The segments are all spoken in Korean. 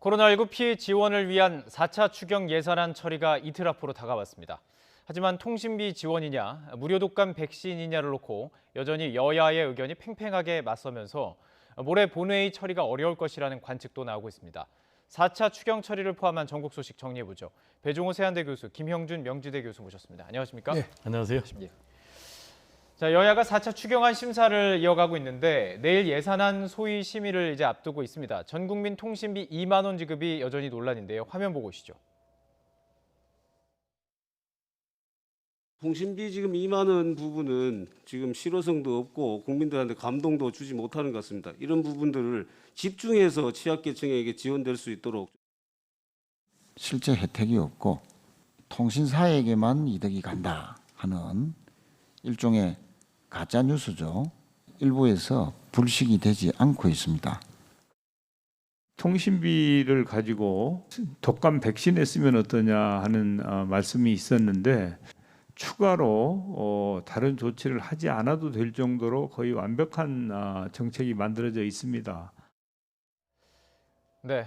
코로나19 피해 지원을 위한 4차 추경 예산안 처리가 이틀 앞으로 다가왔습니다. 하지만 통신비 지원이냐, 무료 독감 백신이냐를 놓고 여전히 여야의 의견이 팽팽하게 맞서면서 모레 본회의 처리가 어려울 것이라는 관측도 나오고 있습니다. 4차 추경 처리를 포함한 전국 소식 정리해보죠. 배종호 세한대 교수, 김형준 명지대 교수 모셨습니다. 안녕하십니까? 네, 안녕하세요. 예. 자, 여야가 4차 추경안 심사를 이어가고 있는데 내일 예산안 소위 심의를 이제 앞두고 있습니다. 전 국민 통신비 2만 원 지급이 여전히 논란인데요. 화면 보고 오시죠. 통신비 지금 2만 원 부분은 지금 실효성도 없고 국민들한테 감동도 주지 못하는 것 같습니다. 이런 부분들을 집중해서 취약계층에게 지원될 수 있도록 실제 혜택이 없고 통신사에게만 이득이 간다 하는 일종의 가짜 뉴스죠. 일부에서 불식이 되지 않고 있습니다. 통신비를 가지고 독감 백신에 쓰면 어떠냐 하는 말씀이 있었는데 추가로 다른 조치를 하지 않아도 될 정도로 거의 완벽한 정책이 만들어져 있습니다. 네,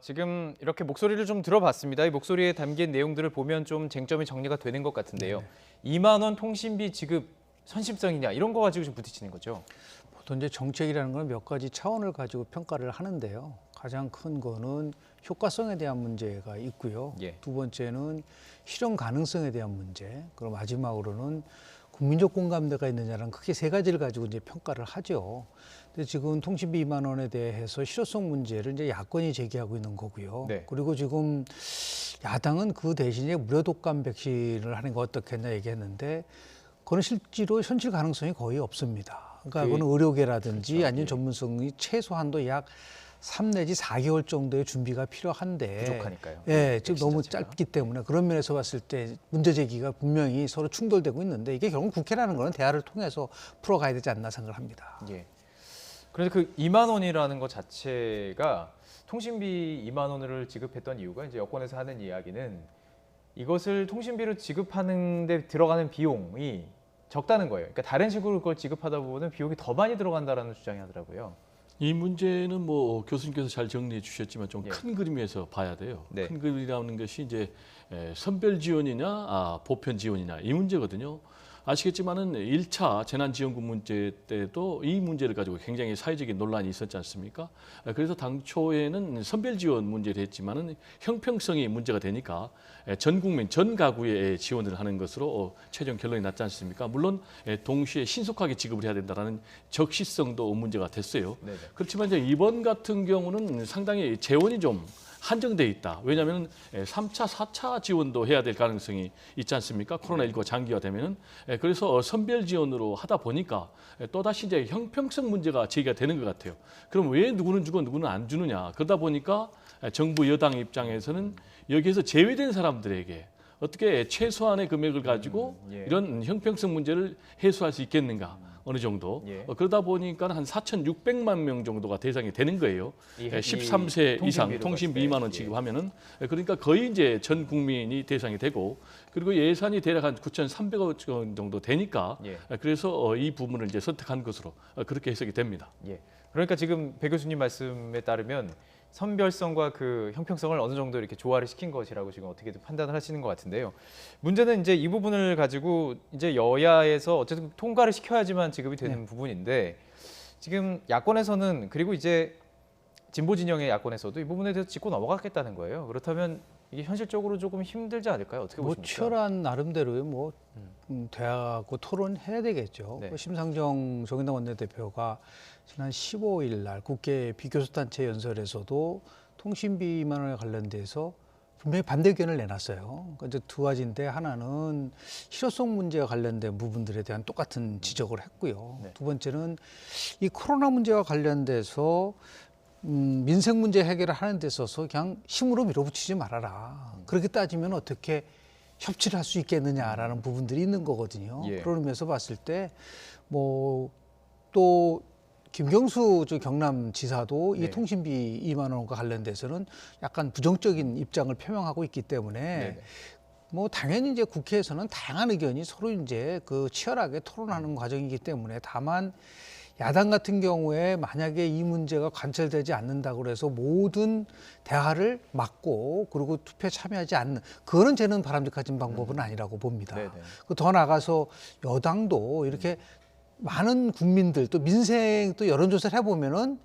지금 이렇게 목소리를 좀 들어봤습니다. 이 목소리에 담긴 내용들을 보면 좀 쟁점이 정리가 되는 것 같은데요. 2만 원 통신비 지급 선심성이냐 이런 거 가지고 좀 부딪히는 거죠. 보통 이제 정책이라는 건 몇 가지 차원을 가지고 평가를 하는데요. 가장 큰 거는 효과성에 대한 문제가 있고요. 예. 두 번째는 실현 가능성에 대한 문제. 그리고 마지막으로는 국민적 공감대가 있느냐라는 크게 세 가지를 가지고 이제 평가를 하죠. 근데 지금 통신비 2만 원에 대해서 실효성 문제를 이제 야권이 제기하고 있는 거고요. 네. 그리고 지금 야당은 그 대신에 무료 독감 백신을 하는 거 어떻겠냐 얘기했는데 그건 실제로 현실 가능성이 거의 없습니다. 그러니까 그거는 의료계라든지 그렇죠. 아니면 예. 전문성이 최소한도 약 3 내지 4개월 정도의 준비가 필요한데 부족하니까요. 예, 지금 너무 자체가. 짧기 때문에 그런 면에서 봤을 때 문제 제기가 분명히 서로 충돌되고 있는데 이게 결국 국회라는 거는 대화를 통해서 풀어가야 되지 않나 생각을 합니다. 예. 그래서 그 2만 원이라는 것 자체가 통신비 2만 원을 지급했던 이유가 이제 여권에서 하는 이야기는 이것을 통신비로 지급하는 데 들어가는 비용이 적다는 거예요. 그러니까 다른 식으로 그걸 지급하다 보면 비용이 더 많이 들어간다라는 주장이 하더라고요. 이 문제는 뭐 교수님께서 잘 정리해 주셨지만 좀 예. 큰 그림에서 봐야 돼요. 네. 큰 그림이라는 것이 이제 선별 지원이냐 보편 지원이냐 이 문제거든요. 아시겠지만은 1차 재난지원금 문제 때도 이 문제를 가지고 굉장히 사회적인 논란이 있었지 않습니까? 그래서 당초에는 선별 지원 문제를 했지만은 형평성이 문제가 되니까 전 국민, 전 가구에 지원을 하는 것으로 최종 결론이 났지 않습니까? 물론 동시에 신속하게 지급을 해야 된다는 적시성도 문제가 됐어요. 네네. 그렇지만 이제 이번 같은 경우는 상당히 재원이 좀 한정돼 있다. 왜냐하면 3차, 4차 지원도 해야 될 가능성이 있지 않습니까? 코로나19가 장기화되면은 그래서 선별 지원으로 하다 보니까 또다시 이제 형평성 문제가 제기가 되는 것 같아요. 그럼 왜 누구는 주고 누구는 안 주느냐? 그러다 보니까 정부 여당 입장에서는 여기에서 제외된 사람들에게 어떻게 최소한의 금액을 가지고 예. 이런 형평성 문제를 해소할 수 있겠는가? 어느 정도. 예. 그러다 보니까 한 4,600만 명 정도가 대상이 되는 거예요. 이 13세 이상 통신비로 통신비 봤을 때. 2만 원 지급하면은 그러니까 거의 이제 전 국민이 대상이 되고 그리고 예산이 대략 한 9,300억 원 정도 되니까 예. 그래서 이 부분을 이제 선택한 것으로 그렇게 해석이 됩니다. 예. 그러니까 지금 배 교수님 말씀에 따르면 선별성과 그 형평성을 어느 정도 이렇게 조화를 시킨 것이라고 지금 어떻게든 판단을 하시는 것 같은데요. 문제는 이제 이 부분을 가지고 이제 여야에서 어쨌든 통과를 시켜야지만 지급이 되는 부분인데 지금 야권에서는 그리고 이제 진보 진영의 야권에서도 이 부분에 대해서 짚고 넘어가겠다는 거예요. 그렇다면 이게 현실적으로 조금 힘들지 않을까요? 어떻게 뭐 보십니까? 치열한 나름대로의 뭐 대화하고 토론해야 되겠죠. 네. 심상정 정의당 원내대표가 지난 15일 날 국회 비교섭단체 연설에서도 통신비 2만 원에 관련돼서 분명히 반대 의견을 내놨어요. 그러니까 이제 두 가지인데 하나는 실효성 문제와 관련된 부분들에 대한 똑같은 지적을 했고요. 네. 두 번째는 이 코로나 문제와 관련돼서 민생 문제 해결을 하는 데 있어서 그냥 힘으로 밀어붙이지 말아라. 그렇게 따지면 어떻게 협치를 할 수 있겠느냐라는 부분들이 있는 거거든요. 예. 그런 의미에서 봤을 때 뭐 또 김경수 경남지사도 네. 이 통신비 2만 원과 관련돼서는 약간 부정적인 입장을 표명하고 있기 때문에 네네. 뭐 당연히 이제 국회에서는 다양한 의견이 서로 이제 그 치열하게 토론하는 과정이기 때문에 다만 야당 같은 경우에 만약에 이 문제가 관철되지 않는다고 해서 모든 대화를 막고 그리고 투표에 참여하지 않는 그거는 저는 바람직한 방법은 아니라고 봅니다. 네네. 더 나아가서 여당도 이렇게 많은 국민들 또 민생 또 여론조사를 해보면은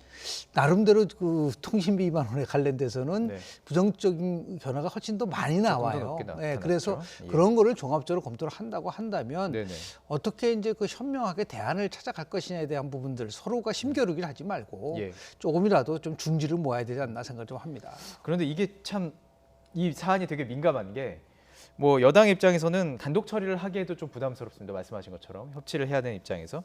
나름대로 그 통신비 2만 원에 관련돼서는 네. 부정적인 변화가 훨씬 더 많이 나와요. 높게 예, 그래서 나타났죠. 예. 그런 거를 종합적으로 검토를 한다고 한다면 네네. 어떻게 이제 그 현명하게 대안을 찾아갈 것이냐에 대한 부분들 서로가 심겨루기를 하지 말고 예. 조금이라도 좀 중지를 모아야 되지 않나 생각을 좀 합니다. 그런데 이게 참 이 사안이 되게 민감한 게 뭐 여당 입장에서는 단독 처리를 하기에도 좀 부담스럽습니다. 말씀하신 것처럼 협치를 해야 되는 입장에서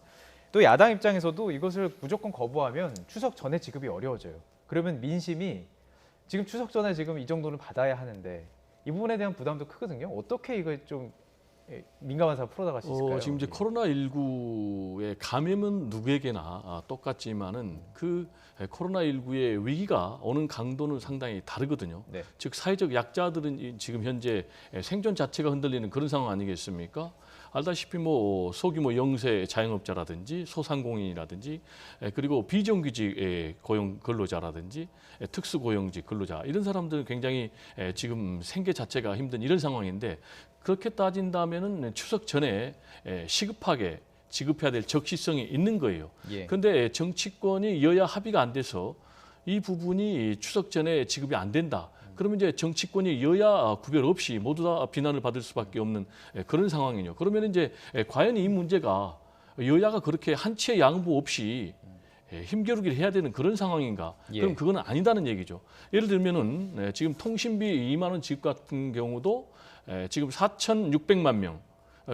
또 야당 입장에서도 이것을 무조건 거부하면 추석 전에 지급이 어려워져요. 그러면 민심이 지금 추석 전에 지금 이 정도는 받아야 하는데 이 부분에 대한 부담도 크거든요. 어떻게 이걸 좀 민감한 사안 풀어나갈 수 있을까요? 지금 이제 예. 코로나19의 감염은 누구에게나 똑같지만은 그 코로나19의 위기가 오는 강도는 상당히 다르거든요. 네. 즉 사회적 약자들은 지금 현재 생존 자체가 흔들리는 그런 상황 아니겠습니까? 알다시피 뭐 소규모 영세 자영업자라든지 소상공인이라든지 그리고 비정규직 고용 근로자라든지 특수고용직 근로자 이런 사람들은 굉장히 지금 생계 자체가 힘든 이런 상황인데 그렇게 따진다면은 추석 전에 시급하게 지급해야 될 적시성이 있는 거예요. 예. 그런데 정치권이 여야 합의가 안 돼서 이 부분이 추석 전에 지급이 안 된다. 그러면 이제 정치권이 여야 구별 없이 모두 다 비난을 받을 수밖에 없는 그런 상황이죠. 그러면 이제 과연 이 문제가 여야가 그렇게 한치의 양보 없이 힘겨루기를 해야 되는 그런 상황인가? 예. 그럼 그건 아니다는 얘기죠. 예를 들면은 지금 통신비 2만 원 지급 같은 경우도 지금 4,600만 명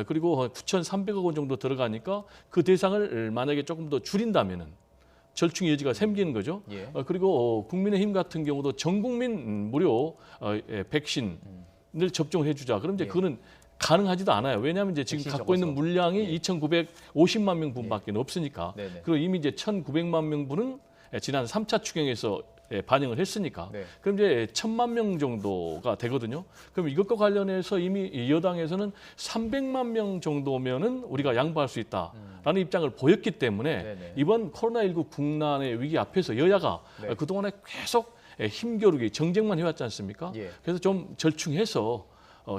그리고 9,300억 원 정도 들어가니까 그 대상을 만약에 조금 더 줄인다면은 절충의 여지가 생기는 거죠. 예. 그리고 국민의힘 같은 경우도 전 국민 무료 백신을 접종을 해주자. 그럼 이제 예. 그거는 가능하지도 않아요. 왜냐하면 이제 지금 백신이 갖고 있는 적어서. 물량이 예. 2,950만 명분밖에 없으니까. 네네. 그리고 이미 이제 1,900만 명분은 지난 3차 추경에서 반영을 했으니까. 네. 그럼 이제 1,000만 명 정도가 되거든요. 그럼 이것과 관련해서 이미 여당에서는 300만 명 정도면은 우리가 양보할 수 있다라는 입장을 보였기 때문에 네네. 이번 코로나19 국난의 위기 앞에서 여야가 네. 그동안에 계속 힘겨루기 정쟁만 해왔지 않습니까? 예. 그래서 좀 절충해서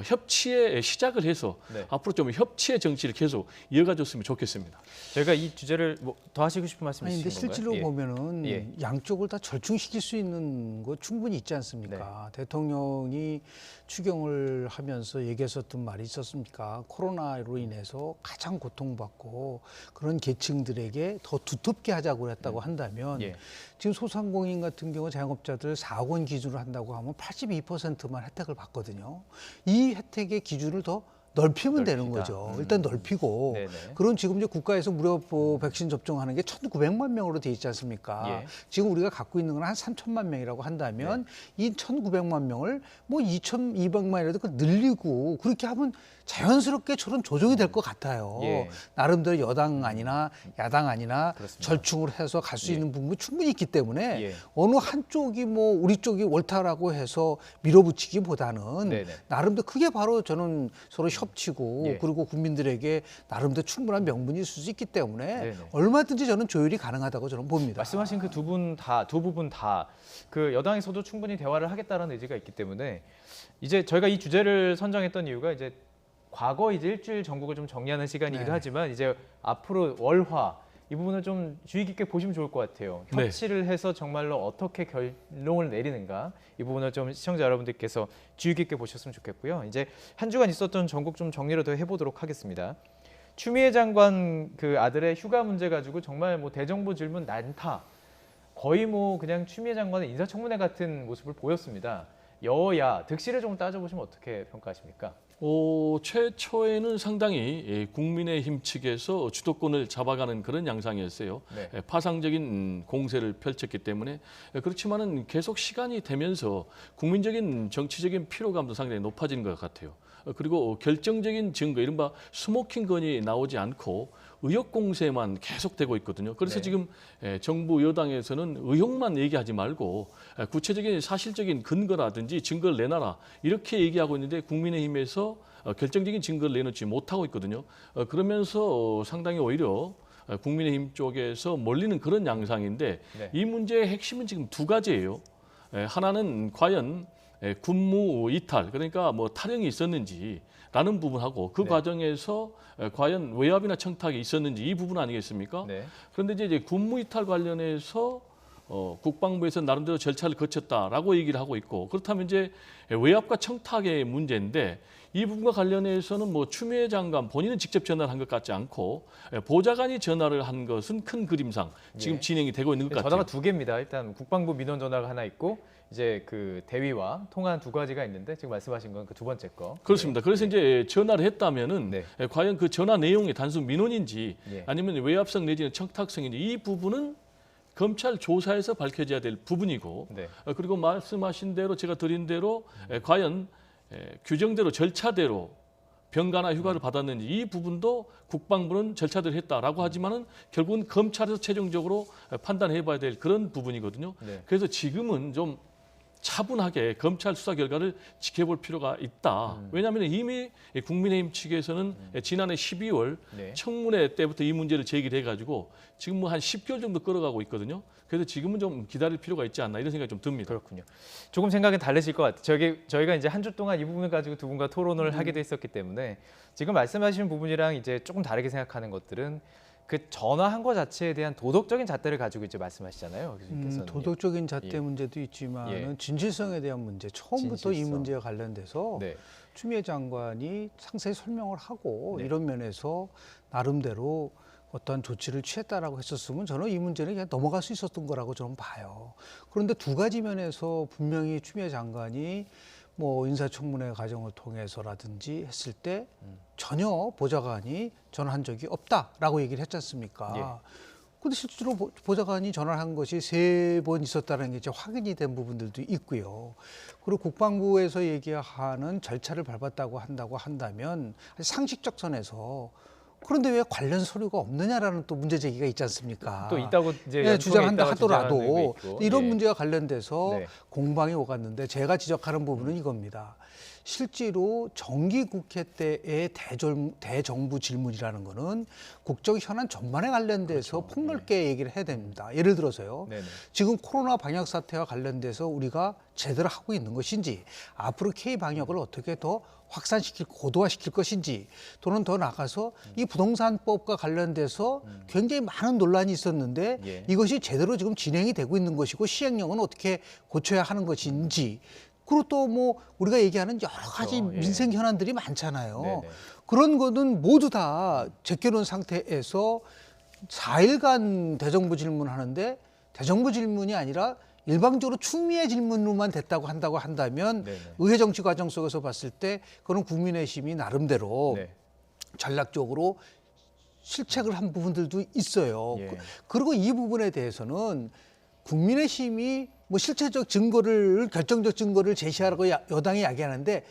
협치의 시작을 해서 네. 앞으로 좀 협치의 정치를 계속 이어가줬으면 좋겠습니다. 저희가 이 주제를 뭐 더 하시고 싶은 말씀 아니 근데 있으신 건가요? 실제로 예. 보면은 예. 양쪽을 다 절충시킬 수 있는 거 충분히 있지 않습니까? 대통령이 추경을 하면서 얘기했었던 말이 있었습니까? 코로나로 인해서 가장 고통받고 그런 계층들에게 더 두텁게 하자고 했다고 한다면 예. 지금 소상공인 같은 경우 자영업자들 4억 원 기준으로 한다고 하면 82%만 혜택을 받거든요. 이 혜택의 기준을 더 넓히면 되는 넓히다. 거죠. 일단 넓히고 네네. 그런 지금 이제 국가에서 무료 백신 접종하는 게 1,900만 명으로 돼 있지 않습니까? 예. 지금 우리가 갖고 있는 건 한 3,000만 명이라고 한다면 이 1,900만 명을 뭐 2,200만이라도 늘리고 그렇게 하면 자연스럽게 저런 조정이 될 것 같아요. 예. 나름대로 여당 아니나 야당 아니나 그렇습니다. 절충을 해서 갈 수 있는 부분이 충분히 있기 때문에 예. 어느 한쪽이 뭐 우리 쪽이 옳다라고 해서 밀어붙이기보다는 네네. 나름대로 그게 바로 저는 서로 협치고 예. 그리고 국민들에게 나름대로 충분한 명분이 있을 수 있기 때문에 네네. 얼마든지 저는 조율이 가능하다고 저는 봅니다. 말씀하신 그 두 부분 다 그 여당에서도 충분히 대화를 하겠다는 의지가 있기 때문에 이제 저희가 이 주제를 선정했던 이유가 이제 과거 이제 일주일 전국을 좀 정리하는 시간이기도 네. 하지만 이제 앞으로 월화 이 부분을 좀 주의 깊게 보시면 좋을 것 같아요. 네. 협치를 해서 정말로 어떻게 결론을 내리는가 이 부분을 좀 시청자 여러분들께서 주의 깊게 보셨으면 좋겠고요. 이제 한 주간 있었던 전국 좀 정리를 더 해보도록 하겠습니다. 추미애 장관 그 아들의 휴가 문제 가지고 정말 뭐 대정부 질문 난타 거의 뭐 그냥 추미애 장관의 인사청문회 같은 모습을 보였습니다. 여야 득실을 좀 따져보시면 어떻게 평가하십니까? 최초에는 상당히 국민의힘 측에서 주도권을 잡아가는 그런 양상이었어요. 네. 파상적인 공세를 펼쳤기 때문에 그렇지만은 계속 시간이 되면서 국민적인 정치적인 피로감도 상당히 높아진 것 같아요. 그리고 결정적인 증거, 이른바 스모킹 건이 나오지 않고 의혹 공세만 계속되고 있거든요. 그래서 네. 지금 정부 여당에서는 의혹만 얘기하지 말고 구체적인 사실적인 근거라든지 증거를 내놔라 이렇게 얘기하고 있는데 국민의힘에서 결정적인 증거를 내놓지 못하고 있거든요. 그러면서 상당히 오히려 국민의힘 쪽에서 몰리는 그런 양상인데 네. 이 문제의 핵심은 지금 두 가지예요. 하나는 과연 군무 이탈, 그러니까 뭐 탈영이 있었는지라는 부분하고 그 네. 과정에서 과연 외압이나 청탁이 있었는지 이 부분 아니겠습니까? 네. 그런데 이제 군무 이탈 관련해서 국방부에서 나름대로 절차를 거쳤다라고 얘기를 하고 있고, 그렇다면 이제 외압과 청탁의 문제인데 이 부분과 관련해서는 뭐 추미애 장관 본인은 직접 전화를 한 것 같지 않고 보좌관이 전화를 한 것은 큰 그림상 지금 예. 진행이 되고 있는 것 같아요. 전화가 두 개입니다. 일단 국방부 민원 전화가 하나 있고 이제 그 대위와 통화한 두 가지가 있는데 지금 말씀하신 건 그 두 번째 거. 그렇습니다. 그래서 이제 전화를 했다면은 네. 과연 그 전화 내용이 단순 민원인지 예. 아니면 외압성 내지는 청탁성인지 이 부분은 검찰 조사에서 밝혀져야 될 부분이고, 네. 그리고 말씀하신 대로 제가 드린 대로 과연 규정대로 절차대로 병가나 휴가를 받았는지 이 부분도 국방부는 절차대로 했다라고 하지만은 결국은 검찰에서 최종적으로 판단해봐야 될 그런 부분이거든요. 네. 그래서 지금은 좀 차분하게 검찰 수사 결과를 지켜볼 필요가 있다. 왜냐하면 이미 국민의힘 측에서는 지난해 12월 네. 청문회 때부터 이 문제를 제기를 해가지고 지금 뭐 한 10개월 정도 끌어가고 있거든요. 그래서 지금은 좀 기다릴 필요가 있지 않나 이런 생각이 좀 듭니다. 그렇군요. 조금 생각은 달라질 것 같아요. 저희가 이제 한 주 동안 이 부분을 가지고 두 분과 토론을 하기도 했었기 때문에 지금 말씀하신 부분이랑 이제 조금 다르게 생각하는 것들은 그 전화한 것 자체에 대한 도덕적인 잣대를 가지고 이제 말씀하시잖아요. 교수님께서는. 도덕적인 잣대 예. 문제도 있지만 예. 진실성에 대한 문제. 처음부터 이 진실성. 문제와 관련돼서 네. 추미애 장관이 상세히 설명을 하고 네. 이런 면에서 나름대로 어떠한 조치를 취했다라고 했었으면 저는 이 문제는 그냥 넘어갈 수 있었던 거라고 저는 봐요. 그런데 두 가지 면에서 분명히 추미애 장관이 뭐 인사청문회 과정을 통해서라든지 했을 때 전혀 보좌관이 전화한 적이 없다라고 얘기를 했지 않습니까? 근데 실제로 보좌관이 전화한 것이 3번 있었다는 게 이제 확인이 된 부분들도 있고요. 그리고 국방부에서 얘기하는 절차를 밟았다고 한다면 상식적 선에서 그런데 왜 관련 서류가 없느냐라는 또 문제 제기가 있지 않습니까? 또 있다고 이제 네, 연통에 주장한다 있다가 주장하는 하더라도 거 있고. 이런 예. 문제와 관련돼서 네. 공방이 오갔는데 제가 지적하는 부분은 이겁니다. 실제로 정기국회 때의 대정부 질문이라는 거는 국정 현안 전반에 관련돼서 그렇죠. 폭넓게 얘기를 해야 됩니다. 예를 들어서요. 네네. 지금 코로나 방역 사태와 관련돼서 우리가 제대로 하고 있는 것인지, 앞으로 K 방역을 어떻게 더 확산시킬, 고도화시킬 것인지, 또는 더 나아가서 이 부동산법과 관련돼서 굉장히 많은 논란이 있었는데 예. 이것이 제대로 지금 진행이 되고 있는 것이고 시행령은 어떻게 고쳐야 하는 것인지, 그리고 또 뭐 우리가 얘기하는 여러 가지 예. 민생 현안들이 많잖아요. 네네. 그런 거는 모두 다 제껴놓은 상태에서 4일간 대정부 질문하는데 대정부 질문이 아니라 일방적으로 추미애 질문으로만 한다고 한다면 네네. 의회 정치 과정 속에서 봤을 때 그런 국민의힘이 나름대로 네. 전략적으로 실책을 한 부분들도 있어요. 예. 그리고 이 부분에 대해서는 국민의힘이 뭐 실체적 증거를, 결정적 증거를 제시하라고 여당이 이야기하는데,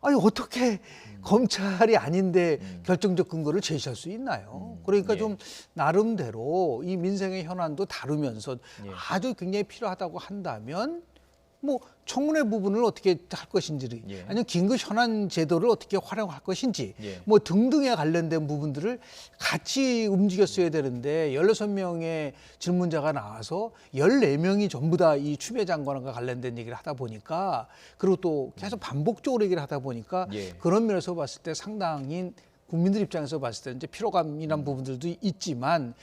아니 어떻게 검찰이 아닌데 결정적 근거를 제시할 수 있나요? 그러니까 예. 좀 나름대로 이 민생의 현안도 다루면서 예. 아주 굉장히 필요하다고 한다면 뭐 청문회 부분을 어떻게 할 것인지, 예. 아니면 긴급 현안 제도를 어떻게 활용할 것인지, 예. 뭐 등등에 관련된 부분들을 같이 움직였어야 되는데 16명의 질문자가 나와서 14명이 전부 다 이 추미애 장관과 관련된 얘기를 하다 보니까, 그리고 또 계속 반복적으로 얘기를 하다 보니까 예. 그런 면에서 봤을 때 상당히 국민들 입장에서 봤을 때 이제 피로감이란 부분들도 있지만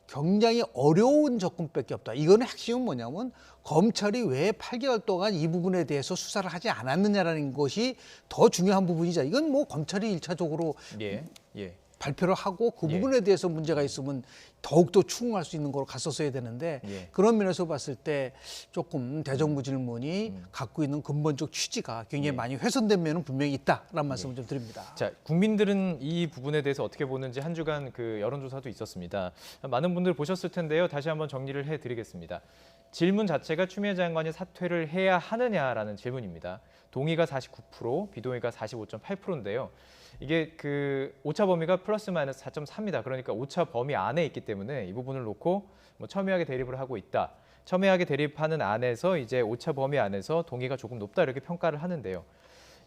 굉장히 어려운 접근밖에 없다. 이거는 핵심은 뭐냐면 검찰이 왜 8개월 동안 이 부분에 대해서 수사를 하지 않았느냐라는 것이 더 중요한 부분이죠. 이건 뭐 검찰이 1차적으로 예. 예. 발표를 하고 그 예. 부분에 대해서 문제가 있으면 더욱더 추궁할 수 있는 거로 갔었어야 되는데, 예. 그런 면에서 봤을 때 조금 대정부 질문이 갖고 있는 근본적 취지가 굉장히 많이 훼손된 면은 분명히 있다라는 말씀을 좀 드립니다. 자, 국민들은 이 부분에 대해서 어떻게 보는지 한 주간 그 여론조사도 있었습니다. 많은 분들 보셨을 텐데요. 다시 한번 정리를 해드리겠습니다. 질문 자체가 추미애 장관이 사퇴를 해야 하느냐라는 질문입니다. 동의가 49%, 비동의가 45.8%인데요. 이게 그 오차 범위가 플러스 마이너스 4.3이다. 그러니까 오차 범위 안에 있기 때문에 이 부분을 놓고 뭐 첨예하게 대립을 하고 있다. 첨예하게 대립하는 안에서 이제 오차 범위 안에서 동의가 조금 높다 이렇게 평가를 하는데요.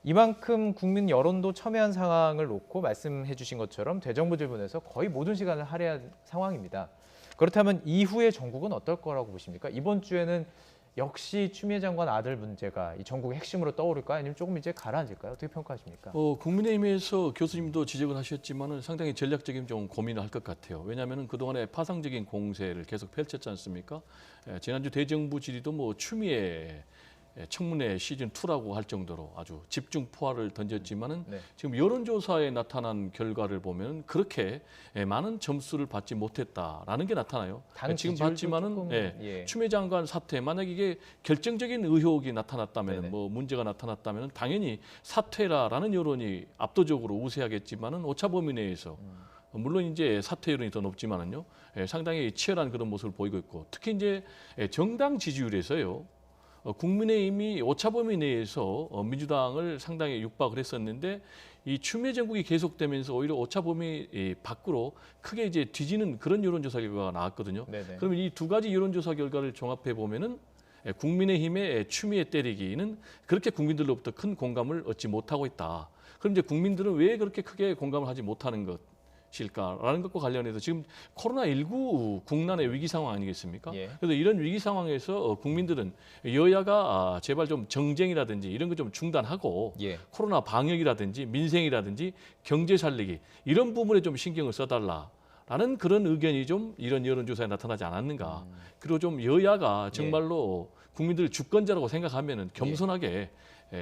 이만큼 국민 여론도 첨예한 상황을 놓고 말씀해 주신 것처럼 대정부 질문에서 거의 모든 시간을 할애한 상황입니다. 그렇다면 이후의 전국은 어떨 거라고 보십니까? 이번 주에는 역시 추미애 장관 아들 문제가 이 전국의 핵심으로 떠오를까요? 아니면 조금 이제 가라앉을까요? 어떻게 평가하십니까? 국민의힘에서 교수님도 지적을 하셨지만은 상당히 전략적인 좀 고민을 할 것 같아요. 왜냐하면 그동안에 파상적인 공세를 계속 펼쳤지 않습니까? 지난주 대정부 질의도 뭐 추미애 청문회 시즌 2라고 할 정도로 아주 집중 포화를 던졌지만은 네. 지금 여론조사에 나타난 결과를 보면 그렇게 많은 점수를 받지 못했다라는 게 나타나요. 당 지금 지지율도 봤지만은 조금, 예. 추미애 장관 사퇴 만약 이게 결정적인 의혹이 나타났다면 네네. 뭐 문제가 나타났다면 당연히 사퇴라라는 여론이 압도적으로 우세하겠지만은 오차범위 내에서 물론 이제 사퇴 여론이 더 높지만은요 상당히 치열한 그런 모습을 보이고 있고 특히 이제 정당 지지율에서요. 국민의힘이 오차범위 내에서 민주당을 상당히 육박을 했었는데 이 추미애 정국이 계속되면서 오히려 오차범위 밖으로 크게 이제 뒤지는 그런 여론조사 결과가 나왔거든요. 네네. 그러면 이 두 가지 여론조사 결과를 종합해 보면은 국민의힘의 추미애 때리기는 그렇게 국민들로부터 큰 공감을 얻지 못하고 있다. 그럼 이제 국민들은 왜 그렇게 크게 공감을 하지 못하는 것일까라는 것과 관련해서 지금 코로나19 국난의 위기 상황 아니겠습니까? 예. 그래서 이런 위기 상황에서 국민들은 여야가 제발 좀 정쟁이라든지 이런 거 좀 중단하고 예. 코로나 방역이라든지 민생이라든지 경제 살리기 이런 부분에 좀 신경을 써달라라는 그런 의견이 좀 이런 여론조사에 나타나지 않았는가. 그리고 좀 여야가 정말로 국민들을 주권자라고 생각하면은 겸손하게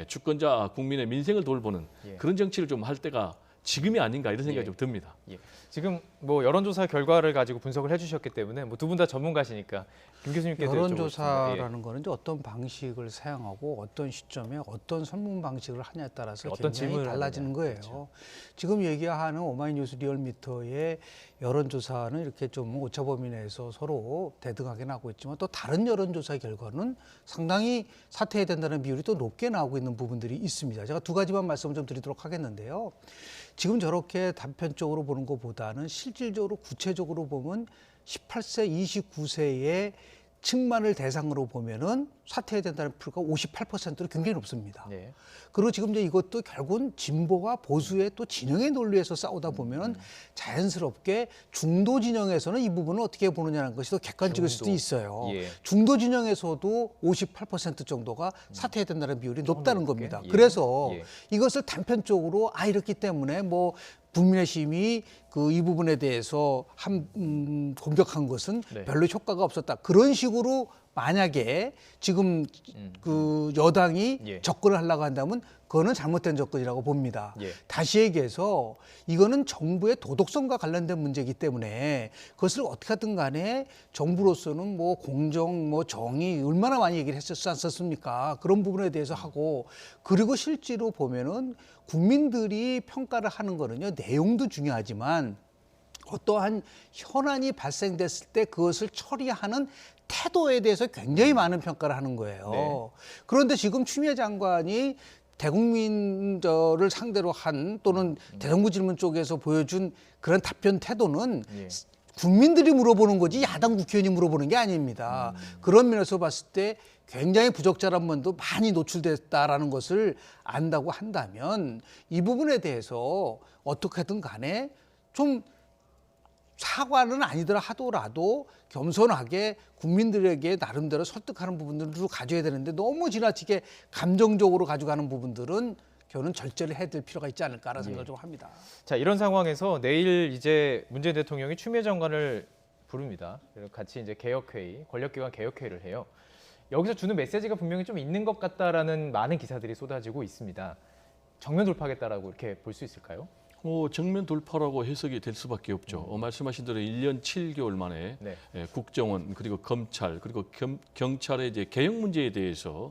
주권자 국민의 민생을 돌보는 예. 그런 정치를 좀 할 때가 지금이 아닌가 이런 생각이 예. 좀 듭니다. 예. 지금 뭐 여론조사 결과를 가지고 분석을 해주셨기 때문에 뭐 두 분 다 전문가시니까 김 교수님께서 여론조사라는 거는 이제 어떤 방식을 사용하고 어떤 시점에 어떤 설문 방식을 하냐에 따라서 어떤 굉장히 질문을 달라지는 거예요. 그렇죠. 지금 얘기하는 오마이뉴스 리얼미터의 여론조사는 이렇게 좀 오차범위 내에서 서로 대등하게 나오고 있지만 또 다른 여론조사 결과는 상당히 사퇴해야 된다는 비율이 또 높게 나오고 있는 부분들이 있습니다. 제가 두 가지만 말씀을 좀 드리도록 하겠는데요. 지금 저렇게 단편적으로 보는 것보다는 실질적으로 구체적으로 보면 18세, 29세의 층만을 대상으로 보면은 사퇴해야 된다는 표가 58%로 굉장히 높습니다. 네. 그리고 지금 이제 이것도 결국은 진보와 보수의 또 진영의 논리에서 싸우다 보면은 자연스럽게 중도 진영에서는 이 부분을 어떻게 보느냐는 것이 더 객관적일 수도 중도. 있어요. 예. 중도 진영에서도 58% 정도가 사퇴해야 된다는 비율이 높다는 높게? 겁니다. 예. 그래서 예. 이것을 단편적으로 이렇기 때문에 뭐 국민의힘이 이 부분에 대해서 공격한 것은 네. 별로 효과가 없었다. 그런 식으로 만약에 지금 그 여당이 예. 접근을 하려고 한다면 그거는 잘못된 접근이라고 봅니다. 예. 다시 얘기해서 이거는 정부의 도덕성과 관련된 문제이기 때문에 그것을 어떻게 하든 간에 정부로서는 뭐 공정, 뭐 정의 얼마나 많이 얘기를 했었지 않습니까? 그런 부분에 대해서 하고 그리고 실제로 보면은 국민들이 평가를 하는 거는요 내용도 중요하지만 어떠한 현안이 발생됐을 때 그것을 처리하는 태도에 대해서 굉장히 많은 평가를 하는 거예요. 네. 그런데 지금 추미애 장관이 대국민들을 상대로 한 또는 대정부 질문 쪽에서 보여준 그런 답변 태도는 예. 국민들이 물어보는 거지 야당 국회의원이 물어보는 게 아닙니다. 그런 면에서 봤을 때 굉장히 부적절한 면도 많이 노출됐다라는 것을 안다고 한다면 이 부분에 대해서 어떻게든 간에 좀 사과는 아니더라 하더라도 겸손하게 국민들에게 나름대로 설득하는 부분들도 가져야 되는데 너무 지나치게 감정적으로 가져가는 부분들은 저는 절제를 해야 될 필요가 있지 않을까라는 생각을 좀 합니다. 자, 이런 상황에서 내일 이제 문재인 대통령이 추미애 장관을 부릅니다. 그리고 같이 이제 개혁회의, 권력기관 개혁회의를 해요. 여기서 주는 메시지가 분명히 좀 있는 것 같다라는 많은 기사들이 쏟아지고 있습니다. 정면 돌파하겠다라고 이렇게 볼 수 있을까요? 정면 돌파라고 해석이 될 수밖에 없죠. 말씀하신 대로 1년 7개월 만에 네. 국정원 그리고 검찰 그리고 경찰의 이제 개혁 문제에 대해서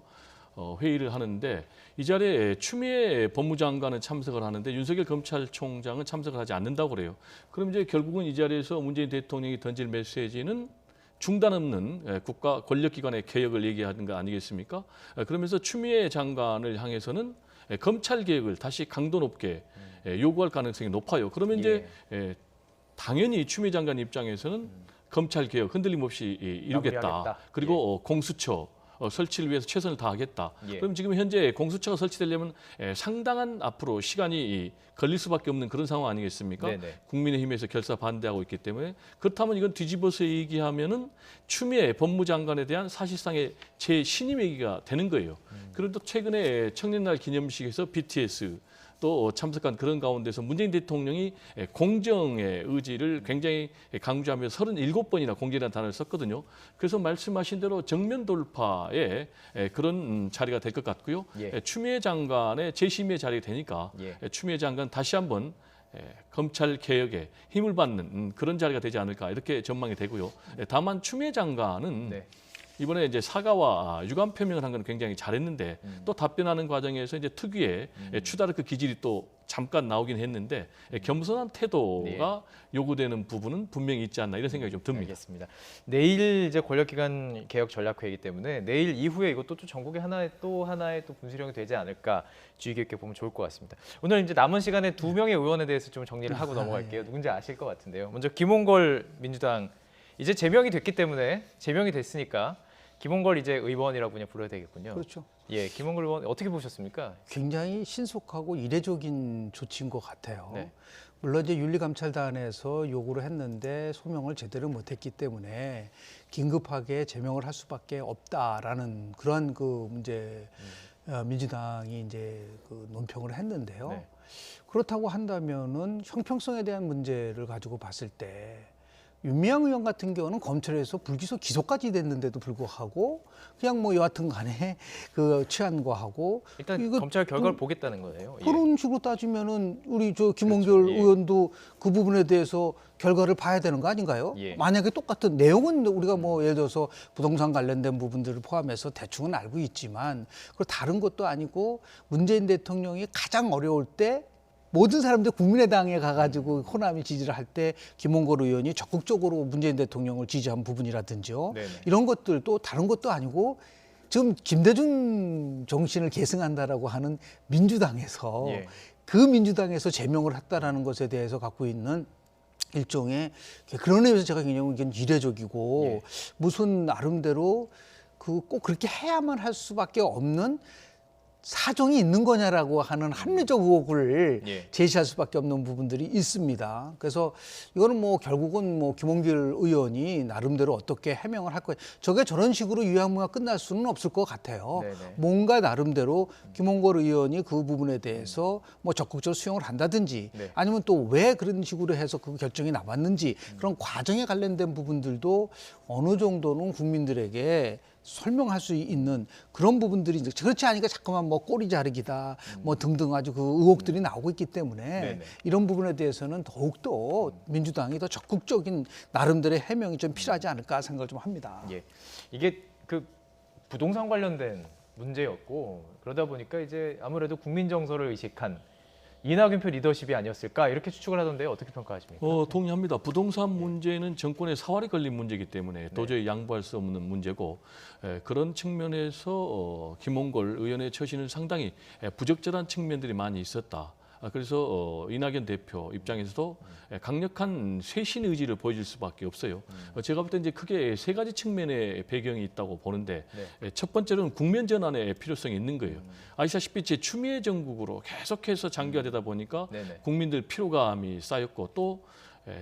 회의를 하는데 이 자리에 추미애 법무장관은 참석을 하는데 윤석열 검찰총장은 참석을 하지 않는다고 그래요. 그럼 이제 결국은 이 자리에서 문재인 대통령이 던질 메시지는 중단 없는 국가 권력기관의 개혁을 얘기하는 거 아니겠습니까? 그러면서 추미애 장관을 향해서는 검찰 개혁을 다시 강도 높게 요구할 가능성이 높아요. 그러면 이제 당연히 추미애 장관 입장에서는 검찰 개혁 흔들림 없이 이루겠다. 마무리하겠다. 그리고 공수처 설치를 위해서 최선을 다하겠다. 예. 그럼 지금 현재 공수처가 설치되려면 상당한 앞으로 시간이 걸릴 수밖에 없는 그런 상황 아니겠습니까? 네네. 국민의힘에서 결사 반대하고 있기 때문에 그렇다면 이건 뒤집어서 얘기하면은 추미애 법무장관에 대한 사실상의 재신임 얘기가 되는 거예요. 그리고 또 최근에 청년날 기념식에서 BTS 또 참석한 그런 가운데서 문재인 대통령이 공정의 의지를 굉장히 강조하며 37번이나 공정이라는 단어를 썼거든요. 그래서 말씀하신 대로 정면 돌파의 그런 자리가 될 것 같고요. 예. 추미애 장관의 재심의 자리가 되니까 예. 추미애 장관 다시 한번 검찰 개혁에 힘을 받는 그런 자리가 되지 않을까 이렇게 전망이 되고요. 다만 추미애 장관은 네. 이번에 이제 사과와 유감 표명을 한 건 굉장히 잘했는데 또 답변하는 과정에서 이제 특유의 추다르크 기질이 또 잠깐 나오긴 했는데 겸손한 태도가 요구되는 부분은 분명히 있지 않나 이런 생각이 좀 듭니다. 알겠습니다. 내일 이제 권력기관 개혁 전략회의이기 때문에 내일 이후에 이것도 또 전국의 하나의 또 분수령이 되지 않을까 주의 깊게 보면 좋을 것 같습니다. 오늘 이제 남은 시간에 2명의 의원에 대해서 좀 정리를 하고 넘어갈게요. 누군지 아실 것 같은데요. 먼저 김홍걸 민주당 이제 제명이 됐기 때문에 제명이 됐으니까 김홍걸 이제 의원이라고 그냥 불러야 되겠군요. 그렇죠. 예, 김홍걸 의원 어떻게 보셨습니까? 굉장히 신속하고 이례적인 조치인 것 같아요. 네. 물론 이제 윤리감찰단에서 요구를 했는데 소명을 제대로 못했기 때문에 긴급하게 제명을 할 수밖에 없다라는 그런 그 문제 민주당이 이제 그 논평을 했는데요. 네. 그렇다고 한다면은 형평성에 대한 문제를 가지고 봤을 때. 윤미향 의원 같은 경우는 검찰에서 불기소 기소까지 됐는데도 불구하고 그냥 뭐 여하튼 간에 그 취한 거하고 일단 이거 검찰 결과를 보겠다는 거예요. 예. 그런 식으로 따지면은 우리 저 김홍결 그렇죠. 예. 의원도 그 부분에 대해서 결과를 봐야 되는 거 아닌가요? 예. 만약에 똑같은 내용은 우리가 뭐 예를 들어서 부동산 관련된 부분들을 포함해서 대충은 알고 있지만 그 다른 것도 아니고 문재인 대통령이 가장 어려울 때 모든 사람들 국민의당에 가가지고 호남이 지지를 할 때 김홍걸 의원이 적극적으로 문재인 대통령을 지지한 부분이라든지요. 네네. 이런 것들도 다른 것도 아니고 지금 김대중 정신을 계승한다라고 하는 민주당에서 예. 그 민주당에서 제명을 했다라는 것에 대해서 갖고 있는 일종의 그런 의미에서 제가 굉장히 이례적이고 예. 무슨 나름대로 그 꼭 그렇게 해야만 할 수밖에 없는 사정이 있는 거냐라고 하는 합리적 의혹을 예. 제시할 수밖에 없는 부분들이 있습니다. 그래서 이거는 뭐 결국은 뭐 김홍길 의원이 나름대로 어떻게 해명을 할 거예요. 저게 저런 식으로 유야무야 끝날 수는 없을 것 같아요. 네네. 뭔가 나름대로 김홍걸 의원이 그 부분에 대해서 뭐 적극적으로 수용을 한다든지 네. 아니면 또 왜 그런 식으로 해서 그 결정이 나왔는지 그런 과정에 관련된 부분들도 어느 정도는 국민들에게 설명할 수 있는 그런 부분들이 이제 그렇지 않으니까 자꾸만 뭐 꼬리 자르기다 뭐 등등 아주 그 의혹들이 나오고 있기 때문에 네네. 이런 부분에 대해서는 더욱더 민주당이 더 적극적인 나름대로의 해명이 좀 필요하지 않을까 생각을 좀 합니다. 예. 이게 그 부동산 관련된 문제였고 그러다 보니까 이제 아무래도 국민 정서를 의식한 이낙연표 리더십이 아니었을까 이렇게 추측을 하던데요. 어떻게 평가하십니까? 동의합니다. 부동산 문제는 정권의 사활이 걸린 문제이기 때문에 도저히 양보할 수 없는 문제고 그런 측면에서 김홍걸 의원의 처신은 상당히 부적절한 측면들이 많이 있었다. 그래서 이낙연 대표 입장에서도 강력한 쇄신 의지를 보여줄 수밖에 없어요. 제가 볼 때 이제 크게 세 가지 측면의 배경이 있다고 보는데 첫 번째로는 국면 전환의 필요성이 있는 거예요. 아시다시피 제 추미애 정국으로 계속해서 장기화되다 보니까 네네. 국민들 피로감이 쌓였고 또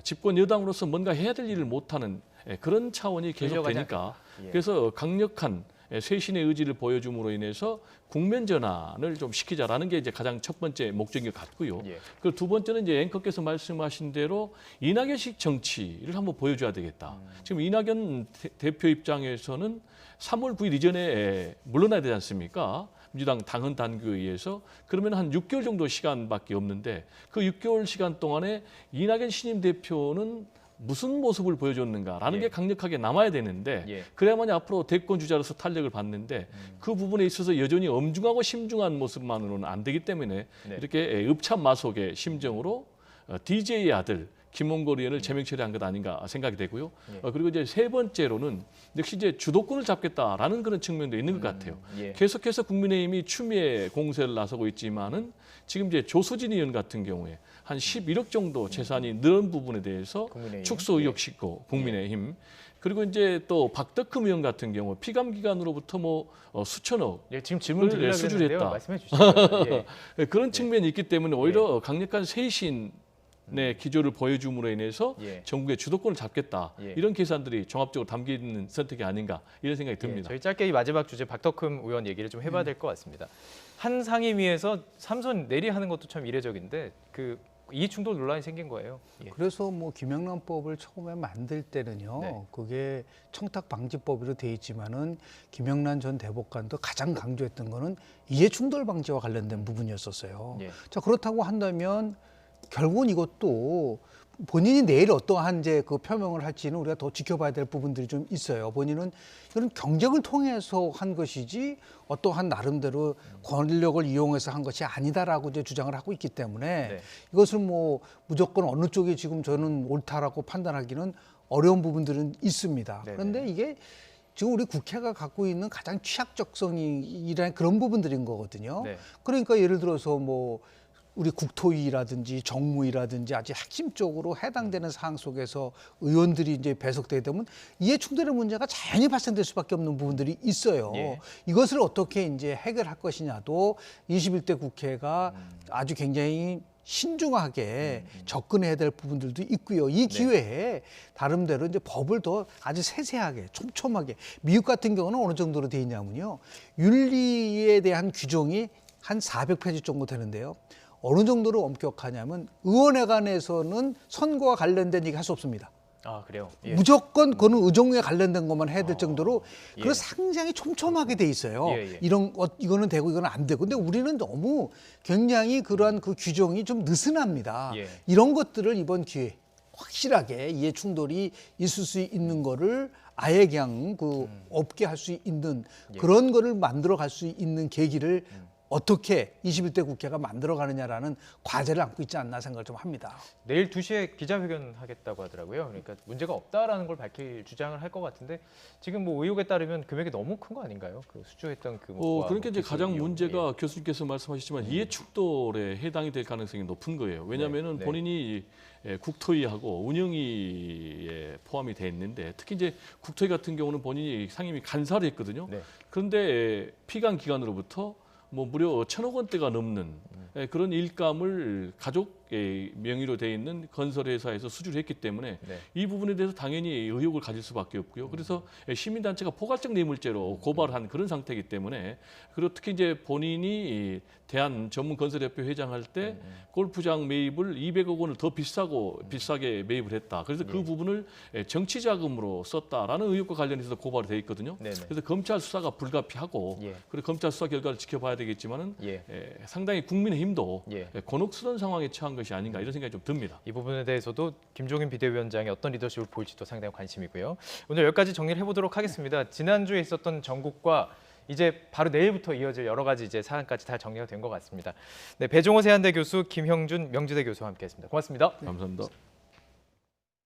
집권 여당으로서 뭔가 해야 될 일을 못하는 그런 차원이 계속되니까 예. 그래서 강력한 쇄신의 의지를 보여줌으로 인해서 국면 전환을 좀 시키자라는 게 이제 가장 첫 번째 목적인 것 같고요. 예. 그 두 번째는 이제 앵커께서 말씀하신 대로 이낙연식 정치를 한번 보여줘야 되겠다. 지금 이낙연 대표 입장에서는 3월 9일 이전에 물러나야 되지 않습니까? 민주당 당헌 단규에 의해서 그러면 한 6개월 정도 시간밖에 없는데 그 6개월 시간 동안에 이낙연 신임 대표는 무슨 모습을 보여줬는가라는 예. 게 강력하게 남아야 되는데 예. 그래야만이 앞으로 대권 주자로서 탄력을 받는데 그 부분에 있어서 여전히 엄중하고 심중한 모습만으로는 안 되기 때문에 네. 이렇게 읍참마속의 심정으로 DJ의 아들 김홍걸 의원을 제명 처리한 것 아닌가 생각이 되고요. 예. 그리고 이제 세 번째로는 역시 이제 주도권을 잡겠다라는 그런 측면도 있는 것 같아요. 예. 계속해서 국민의힘이 추미애 공세를 나서고 있지만은 지금 이제 조수진 의원 같은 경우에 한 11억 정도 재산이 늘은 부분에 대해서 국민의힘. 축소 의혹 싣고 국민의힘 그리고 이제 또 박덕흠 의원 같은 경우 피감 기관으로부터 뭐 수천억 예, 지금 질문 드리려고 수주를 했는데요. 했다. 말씀해 주시죠. 예. 그런 측면이 있기 때문에 오히려 강력한 쇄신의 기조를 보여줌으로 인해서 예. 정부의 주도권을 잡겠다. 예. 이런 계산들이 종합적으로 담겨 있는 선택이 아닌가 이런 생각이 예, 듭니다. 저희 짧게 이 마지막 주제 박덕흠 의원 얘기를 좀 해봐야 될 것 같습니다. 한 상임위에서 3선 내리하는 것도 참 이례적인데 그 이해충돌 논란이 생긴 거예요. 예. 그래서 뭐 김영란법을 처음에 만들 때는요, 네. 그게 청탁방지법으로 돼 있지만은 김영란 전 대법관도 가장 강조했던 거는 이해충돌 방지와 관련된 부분이었었어요. 예. 자, 그렇다고 한다면 결국은 이것도 본인이 내일 어떠한 이제 그 표명을 할지는 우리가 더 지켜봐야 될 부분들이 좀 있어요. 본인은 이런 경쟁을 통해서 한 것이지 어떠한 나름대로 권력을 이용해서 한 것이 아니다라고 이제 주장을 하고 있기 때문에 네. 이것을 뭐 무조건 어느 쪽이 지금 저는 옳다라고 판단하기는 어려운 부분들은 있습니다. 네네. 그런데 이게 지금 우리 국회가 갖고 있는 가장 취약적성이라는 그런 부분들인 거거든요. 네. 그러니까 예를 들어서 뭐 우리 국토위라든지 정무위라든지 아주 핵심적으로 해당되는 사항 속에서 의원들이 이제 배석되게 되면 이해 충돌의 문제가 자연히 발생될 수밖에 없는 부분들이 있어요. 예. 이것을 어떻게 이제 해결할 것이냐도 21대 국회가 아주 굉장히 신중하게 접근해야 될 부분들도 있고요. 이 기회에 나름대로 이제 법을 더 아주 세세하게 촘촘하게 미국 같은 경우는 어느 정도로 돼 있냐면요. 윤리에 대한 규정이 한 400페이지 정도 되는데요. 어느 정도로 엄격하냐면 의원회관에서는 선거와 관련된 얘기 할 수 없습니다. 아 그래요. 예. 무조건 그거는 의정부에 관련된 것만 해야 될 정도로 예. 그 상당히 촘촘하게 돼 있어요. 예, 예. 이거는 되고 이거는 안 되고. 근데 우리는 너무 굉장히 그러한 그 규정이 좀 느슨합니다. 예. 이런 것들을 이번 기회에 확실하게 이해 충돌이 있을 수 있는 거를 아예 그냥 그 없게 할 수 있는 예. 그런 거를 만들어 갈 수 있는 계기를 어떻게 21대 국회가 만들어가느냐라는 과제를 안고 있지 않나 생각을 좀 합니다. 내일 2시에 기자회견 하겠다고 하더라고요. 그러니까 문제가 없다라는 걸 밝힐 주장을 할 것 같은데 지금 뭐 의혹에 따르면 금액이 너무 큰 거 아닌가요? 그 수주했던 금액과 그러니까 이제 기술 가장 이용. 문제가 교수님께서 말씀하시지만 이해충돌에 해당이 될 가능성이 높은 거예요. 왜냐하면 네. 본인이 국토위하고 운영위에 포함이 돼 있는데 특히 이제 국토위 같은 경우는 본인이 상임위 간사를 했거든요. 네. 그런데 피감 기관으로부터 뭐 무려 1,000억 원대가 넘는 그런 일감을 가족의 명의로 돼 있는 건설회사에서 수주를 했기 때문에 네. 이 부분에 대해서 당연히 의혹을 가질 수밖에 없고요. 그래서 시민단체가 포괄적 뇌물죄로 고발한 그런 상태이기 때문에 그리고 특히 이제 본인이 대한 전문 건설협회 회장할 때 골프장 매입을 200억 원을 더 비싸게 매입을 했다. 그래서 그 부분을 정치 자금으로 썼다라는 의혹과 관련해서 고발이 돼 있거든요. 네네. 그래서 검찰 수사가 불가피하고 예. 그리고 검찰 수사 결과를 지켜봐야 되겠지만은 예. 상당히 국민의힘도 예. 곤혹스러운 상황에 처한 것이 아닌가 이런 생각이 좀 듭니다. 이 부분에 대해서도 김종인 비대위원장이 어떤 리더십을 보일지도 상당히 관심이고요. 오늘 여기까지 정리를 해보도록 하겠습니다. 지난주에 있었던 전국과 이제 바로 내일부터 이어질 여러 가지 이제 사안까지 다 정리가 된 것 같습니다. 네, 배종호 세한대 교수, 김형준 명지대 교수와 함께했습니다. 고맙습니다. 감사합니다.